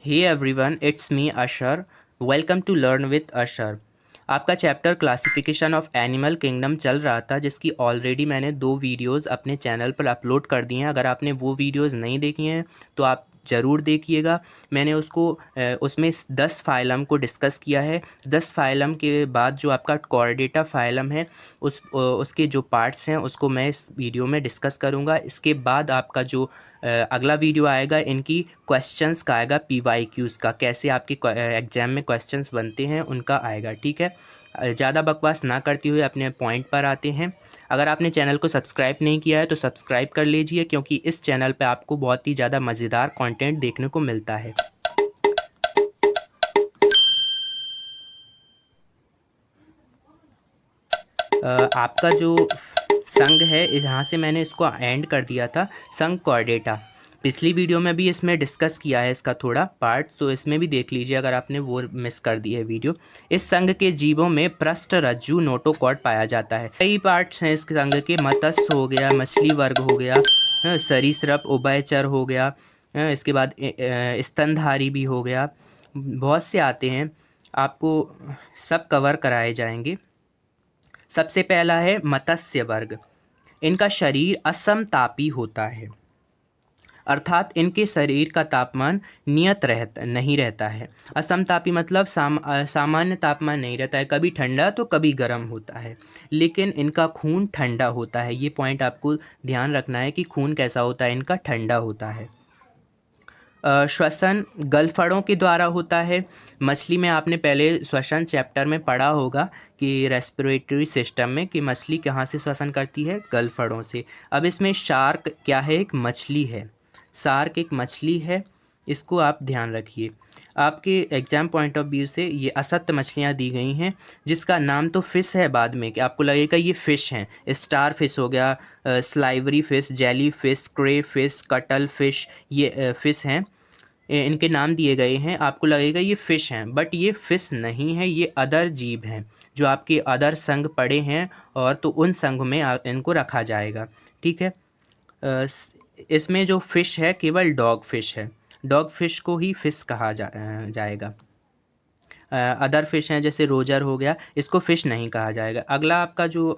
Hey everyone, it's me Ashar. Welcome to learn with Ashar. आपका chapter classification of animal kingdom चल रहा था, जिसकी ऑलरेडी मैंने 2 वीडियोस अपने चैनल पर अपलोड कर दी हैं। अगर आपने वो वीडियोस नहीं देखी हैं तो आप ज़रूर देखिएगा। मैंने उसमें 10 फाइलम को डिस्कस किया है। 10 फाइलम के बाद जो आपका कॉर्डेटा फाइलम है उसके जो पार्ट्स हैं उसको मैं इस वीडियो में डिस्कस करूँगा। इसके बाद आपका जो अगला वीडियो आएगा इनकी क्वेश्चंस का आएगा, PYQs का, कैसे आपके एग्ज़ाम में क्वेश्चंस बनते हैं उनका आएगा। ठीक है, ज़्यादा बकवास ना करते हुए अपने पॉइंट पर आते हैं। अगर आपने चैनल को सब्सक्राइब नहीं किया है तो सब्सक्राइब कर लीजिए, क्योंकि इस चैनल पे आपको बहुत ही ज़्यादा मज़ेदार कंटेंट देखने को मिलता है। आपका जो संघ है, यहाँ से मैंने इसको एंड कर दिया था, संघ कॉर्डेटा। पिछली वीडियो में भी इसमें डिस्कस किया है इसका थोड़ा पार्ट, तो इसमें भी देख लीजिए अगर आपने वो मिस कर दी है वीडियो। इस संघ के जीवों में पृष्ठ, रज्जु, नोटोकॉर्ड पाया जाता है। कई पार्ट्स हैं इस संघ के। मत्स्य हो गया, मछली वर्ग हो गया, सरीसृप, उभयचर हो गया, इसके बाद स्तनधारी भी हो गया। बहुत से आते हैं, आपको सब कवर कराए जाएंगे। सबसे पहला है मत्स्य वर्ग। इनका शरीर असमतापी होता है, अर्थात इनके शरीर का तापमान नियत नहीं रहता है। असमतापी मतलब सामान्य तापमान नहीं रहता है, कभी ठंडा तो कभी गर्म होता है। लेकिन इनका खून ठंडा होता है। ये पॉइंट आपको ध्यान रखना है कि खून कैसा होता है, इनका ठंडा होता है। श्वसन गलफड़ों के द्वारा होता है। मछली में आपने पहले श्वसन चैप्टर में पढ़ा होगा कि रेस्पिरेटरी सिस्टम में कि मछली कहाँ से श्वसन करती है, गलफड़ों से। अब इसमें शार्क क्या है, एक मछली है। शार्क एक मछली है, इसको आप ध्यान रखिए। आपके एग्जाम पॉइंट ऑफ व्यू से ये असत्य मछलियाँ दी गई हैं, जिसका नाम तो फ़िश है बाद में कि आपको लगेगा ये फ़िश हैं। स्टार फिश हो गया, स्लाइवरी फ़िश, जेली फ़िश, क्रे फ़िश, कटल फ़िश, ये फ़िश हैं। इनके नाम दिए गए हैं, आपको लगेगा ये फ़िश हैं, बट ये फ़िश नहीं है, ये अदर जीव हैं जो आपके अदर संघ पड़े हैं, और तो उन संघ में इनको रखा जाएगा। ठीक है, इसमें जो फ़िश है केवल डॉग फिश है। डॉग फिश को ही फ़िश कहा जाएगा। अदर फिश हैं जैसे रोजर हो गया, इसको फ़िश नहीं कहा जाएगा। अगला आपका जो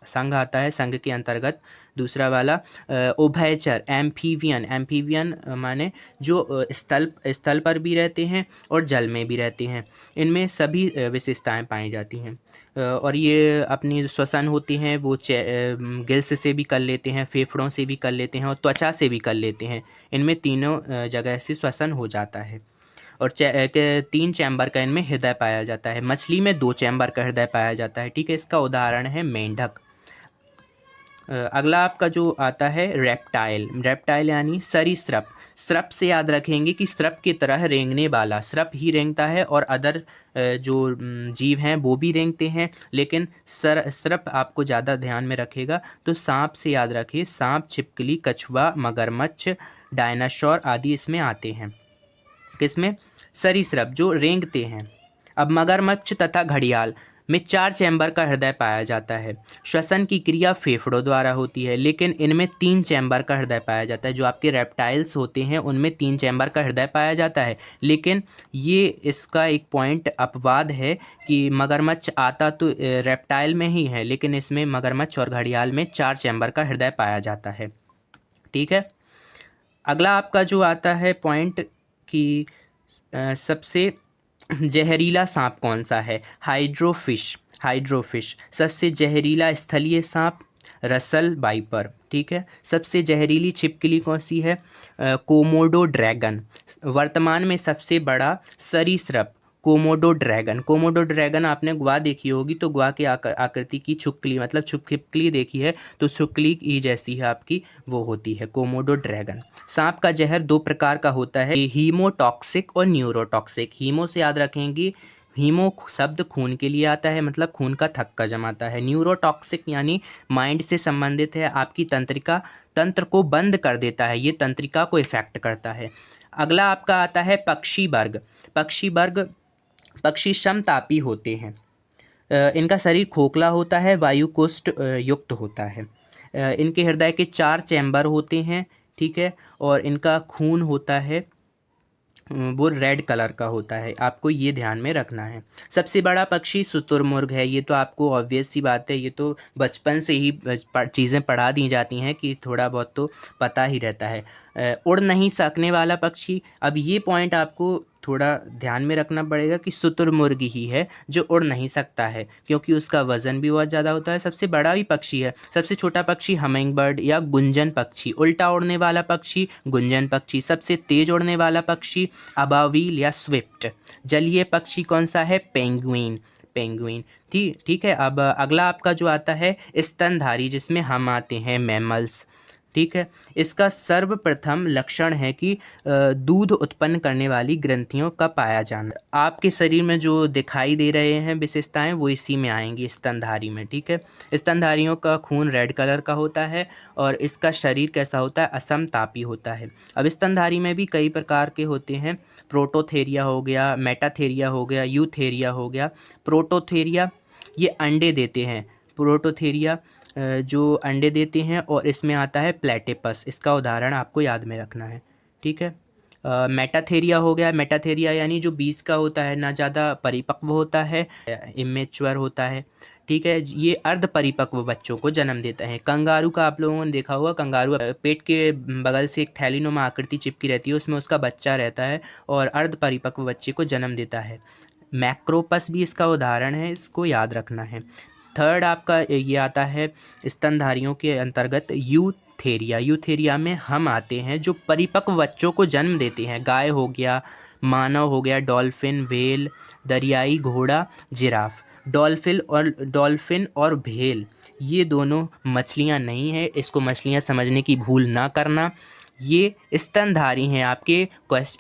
संघ आता है, संघ के अंतर्गत दूसरा वाला उभयचर, एम्फीवियन। एम्फीवियन माने जो स्थल पर भी रहते हैं और जल में भी रहते हैं। इनमें सभी विशेषताएं पाई जाती हैं। और ये अपनी जो श्वसन होती हैं वो गिल्स से भी कर लेते हैं, फेफड़ों से भी कर लेते हैं और त्वचा से भी कर लेते हैं। इनमें तीनों जगह से श्वसन हो जाता है। और 3 चैम्बर का इनमें हृदय पाया जाता है। मछली में 2 चैम्बर का हृदय पाया जाता है। ठीक है, इसका उदाहरण है मेंढक। अगला आपका जो आता है रेप्टाइल। रेप्टाइल यानी सरीसृप। सृप से याद रखेंगे कि सृप की तरह रेंगने वाला, सृप ही रेंगता है और अदर जो जीव हैं वो भी रेंगते हैं, लेकिन सृप आपको ज़्यादा ध्यान में रखेगा तो सांप से याद रखिए। सांप, छिपकली, कछुआ, मगरमच्छ, डायनासोर आदि इसमें आते हैं। किसमें? सरीसृप जो रेंगते हैं। अब मगरमच्छ तथा घड़ियाल में 4 चैम्बर का हृदय पाया जाता है। श्वसन की क्रिया फेफड़ों द्वारा होती है, लेकिन इनमें 3 चैम्बर का हृदय पाया जाता है। जो आपके रेप्टाइल्स होते हैं उनमें 3 चैम्बर का हृदय पाया जाता है, लेकिन ये इसका एक पॉइंट अपवाद है कि मगरमच्छ आता तो रेप्टाइल में ही है, लेकिन इसमें मगरमच्छ और घड़ियाल में 4 चैम्बर का हृदय पाया जाता है। ठीक है, अगला आपका जो आता है पॉइंट कि सबसे जहरीला सांप कौन सा है? हाइड्रोफिश। हाइड्रोफिश सबसे जहरीला स्थलीय सांप, रसल वाइपर। ठीक है, सबसे जहरीली छिपकली कौन सी है? Komodo dragon. वर्तमान में सबसे बड़ा सरीसृप कोमोडो ड्रैगन। कोमोडो ड्रैगन आपने गुआ देखी होगी, तो गुआ की आकृति की छुपकली, मतलब छिपकली देखी है तो छुपकली ही जैसी है आपकी, वो होती है कोमोडो ड्रैगन। सांप का जहर 2 प्रकार का होता है, हीमोटॉक्सिक और न्यूरोटॉक्सिक। हीमो से याद रखेंगे, हीमो शब्द खून के लिए आता है, मतलब खून का थक्का जमाता है। न्यूरोटॉक्सिक यानी माइंड से संबंधित है, आपकी तंत्र को बंद कर देता है, ये तंत्रिका को इफेक्ट करता है। अगला आपका आता है पक्षी वर्ग। पक्षी वर्ग पक्षी समतापी होते हैं। इनका शरीर खोखला होता है, वायु कोष्ठ युक्त होता है। इनके हृदय के 4 चैम्बर होते हैं। ठीक है, और इनका खून होता है वो रेड कलर का होता है, आपको ये ध्यान में रखना है। सबसे बड़ा पक्षी शुतुरमुर्ग है, ये तो आपको ऑब्वियस सी बात है, ये तो बचपन से ही चीज़ें पढ़ा दी जाती हैं कि थोड़ा बहुत तो पता ही रहता है। उड़ नहीं सकने वाला पक्षी, अब ये पॉइंट आपको थोड़ा ध्यान में रखना पड़ेगा कि शुतुरमुर्ग ही है जो उड़ नहीं सकता है, क्योंकि उसका वज़न भी बहुत ज़्यादा होता है। सबसे बड़ा भी पक्षी है। सबसे छोटा पक्षी हमिंग बर्ड या गुंजन पक्षी, उल्टा उड़ने वाला पक्षी गुंजन पक्षी। सबसे तेज़ उड़ने वाला पक्षी अबाविल या स्विफ्ट। जलीय पक्षी कौन सा है? पेंगुइन। पेंगुइन ठीक है। अब अगला आपका जो आता है स्तनधारी, जिसमें हम आते हैं मैमल्स। ठीक है। इसका सर्वप्रथम लक्षण है कि दूध उत्पन्न करने वाली ग्रंथियों का पाया जाना। आपके शरीर में जो दिखाई दे रहे हैं विशेषताएं वो इसी में आएंगी स्तनधारी में। ठीक है। स्तनधारियों का खून रेड कलर का होता है और इसका शरीर कैसा होता है? असमतापी होता है। अब स्तनधारी में भी कई प्रकार के होते हैं। प्रोटोथेरिया हो गया, मेटाथेरिया हो गया, यूथेरिया हो गया। प्रोटोथेरिया ये अंडे देते हैं। प्रोटोथेरिया जो अंडे देते हैं, और इसमें आता है प्लेटिपस, इसका उदाहरण आपको याद में रखना है। ठीक है। मेटाथेरिया हो गया। मेटाथेरिया यानी जो बीज का होता है, ना ज़्यादा परिपक्व होता है, इमेच्योर होता है। ठीक है। ये अर्ध परिपक्व बच्चों को जन्म देता है। कंगारू का आप लोगों ने देखा होगा, कंगारू पेट के बगल से एक थैलीनुमा आकृति चिपकी रहती है, उसमें उसका बच्चा रहता है और अर्ध परिपक्व बच्चे को जन्म देता है। मैक्रोपस भी इसका उदाहरण है, इसको याद रखना है। थर्ड आपका ये आता है स्तनधारियों के अंतर्गत यूथेरिया। यूथेरिया में हम आते हैं जो परिपक्व बच्चों को जन्म देते हैं। गाय हो गया, मानव हो गया, डॉल्फिन, व्हेल, दरियाई घोड़ा, जिराफ। डॉल्फिन और व्हेल ये दोनों मछलियां नहीं है, इसको मछलियां समझने की भूल ना करना। ये स्तनधारी हैं। आपके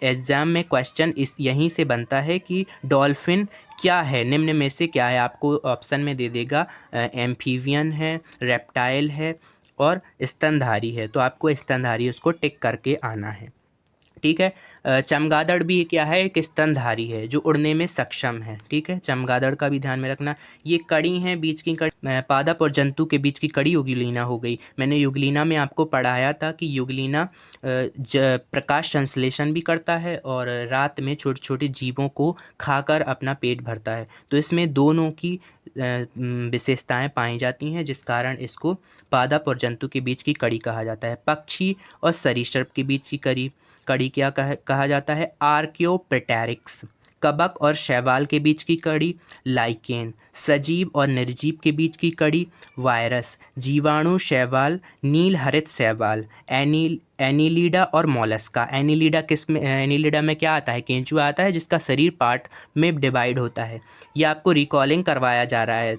एग्ज़ाम में क्वेश्चन इस यहीं से बनता है कि डॉल्फिन क्या है, निम्न में से क्या है। आपको ऑप्शन में दे देगा एम्फीबियन है, रेप्टाइल है और स्तनधारी है, तो आपको स्तनधारी उसको टिक करके आना है। ठीक है। चमगादड़ भी क्या है? एक स्तनधारी है जो उड़ने में सक्षम है। ठीक है। चमगादड़ का भी ध्यान में रखना। ये कड़ी हैं, बीच की कड़ी, पादप और जंतु के बीच की कड़ी युगलीना हो गई। मैंने युगलीना में आपको पढ़ाया था कि युगलीना प्रकाश संश्लेषण भी करता है और रात में छोटे छोटे जीवों को खाकर अपना पेट भरता है। तो इसमें दोनों की विशेषताएं पाई जाती हैं, जिस कारण इसको पादप और जंतु के बीच की कड़ी कहा जाता है। पक्षी और सरीसृप के बीच की कड़ी क्या कहा जाता है? आर्कियोप्टेरिक्स। कबक और शैवाल के बीच की कड़ी लाइकेन। सजीव और निर्जीव के बीच की कड़ी वायरस। जीवाणु शैवाल, नील हरित शैवाल। एनीलिडा और मोलस्का। एनीलिडा में क्या आता है? केंचुआ आता है, जिसका शरीर पार्ट में डिवाइड होता है। ये आपको रिकॉलिंग करवाया जा रहा है,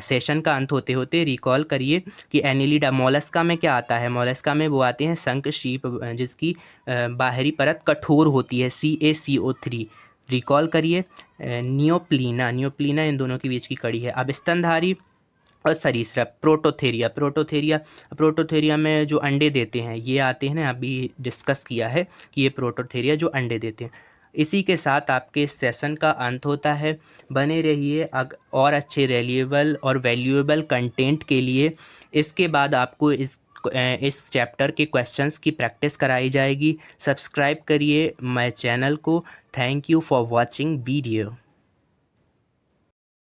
सेशन का अंत होते होते रिकॉल करिए कि एनीलिडा। मोलस्का में क्या आता है? मोलस्का में वो आते हैं शंख शीप, जिसकी बाहरी परत कठोर होती है, CaCO3। रिकॉल करिए। नियोप्लीना इन दोनों के बीच की कड़ी है। अब स्तनधारी और सरीसृप। प्रोटोथेरिया में जो अंडे देते हैं ये आते हैं ना, अभी डिस्कस किया है कि ये प्रोटोथेरिया जो अंडे देते हैं। इसी के साथ आपके सेशन का अंत होता है। बने रहिए और अच्छे रिलेवेबल और वैल्यूएबल कंटेंट के लिए। इसके बाद आपको इस चैप्टर के क्वेश्चंस की प्रैक्टिस कराई जाएगी। सब्सक्राइब करिए माय चैनल को। Thank you for watching video.